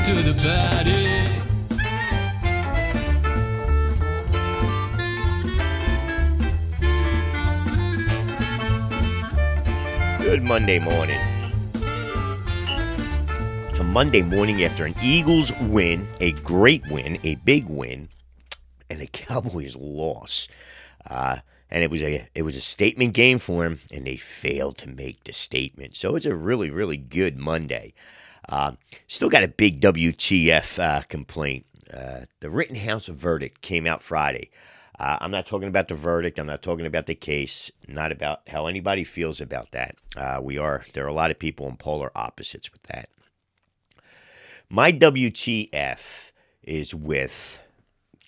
to the party. Good Monday morning. It's a Monday morning after an Eagles win, a great win, a big win, and the Cowboys loss. And it was a statement game for them, and they failed to make the statement. So it's a really, really good Monday. Still got a big WTF complaint. The Rittenhouse verdict came out Friday. I'm not talking about the verdict. I'm not talking about the case. Not about how anybody feels about that. There are a lot of people in polar opposites with that. My WTF is with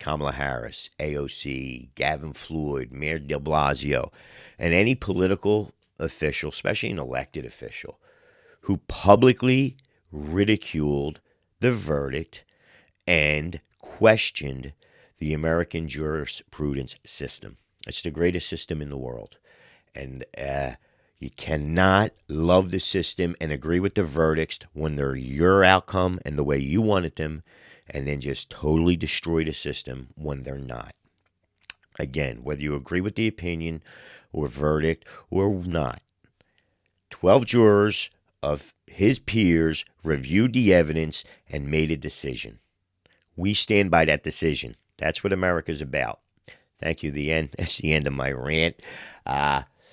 Kamala Harris, AOC, Gavin Floyd, Mayor de Blasio, and any political official, especially an elected official, who publicly ridiculed the verdict and questioned the American jurisprudence system. It's the greatest system in the world. And you cannot love the system and agree with the verdicts when they're your outcome and the way you wanted them, and then just totally destroy the system when they're not. Again, whether you agree with the opinion or verdict or not, 12 jurors of his peers reviewed the evidence and made a decision. We stand by that decision. That's what America's about. Thank you. That's the end of my rant.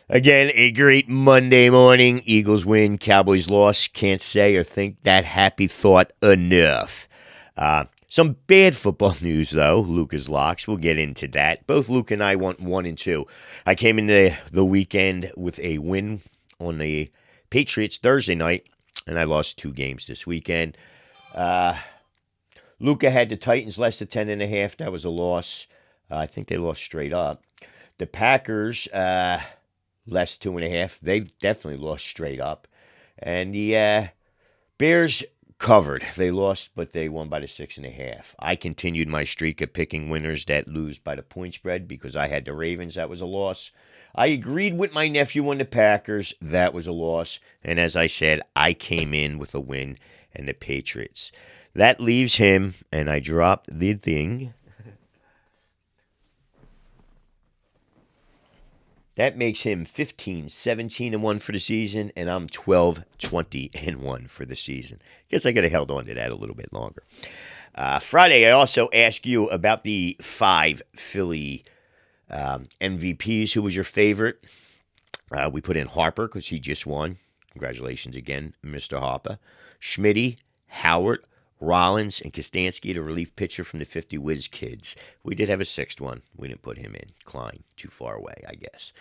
Again, a great Monday morning. Eagles win, Cowboys loss. Can't say or think that happy thought enough. Some bad football news, though. Lucas Locks. We'll get into that. Both Luke and I went 1-2. I came into the weekend with a win on the Patriots Thursday night, and I lost 2 games this weekend. Luca had the Titans less than 10.5. That was a loss. I think they lost straight up. The Packers less 2.5. They definitely lost straight up. And the Bears covered. They lost, but they won by the 6.5. I continued my streak of picking winners that lose by the point spread because I had the Ravens. That was a loss. I agreed with my nephew on the Packers. That was a loss. And as I said, I came in with a win and the Patriots. That leaves him, and I dropped the thing. That makes him 15-17-1 for the season, and I'm 12-20-1 for the season. Guess I could have held on to that a little bit longer. Friday, I also asked you about the 5 Philly MVPs. Who was your favorite? We put in Harper because he just won. Congratulations again, Mr. Harper. Schmitty, Howard, Rollins, and Kostanski, the relief pitcher from the 50 Wiz Kids. We did have a 6th one. We didn't put him in. Klein, too far away, I guess.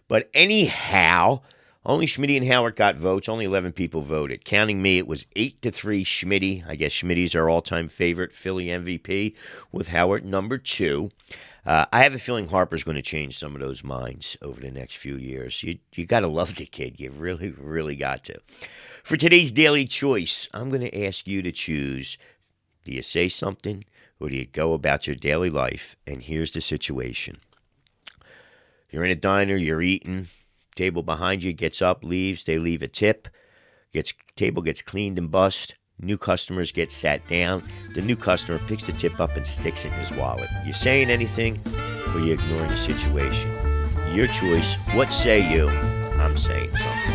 But anyhow, only Schmitty and Howard got votes. Only 11 people voted. Counting me, it was 8-3 Schmitty. I guess Schmitty's our all-time favorite Philly MVP, with Howard number 2. I have a feeling Harper's going to change some of those minds over the next few years. You got to love the kid. You really, really got to. For today's daily choice, I'm going to ask you to choose. Do you say something or do you go about your daily life? And here's the situation. You're in a diner, you're eating. Table behind you gets up, leaves. They leave a tip. Table gets cleaned and bussed. New customers get sat down. The new customer picks the tip up and sticks it in his wallet. You saying anything or you ignoring the situation? Your choice. What say you? I'm saying something.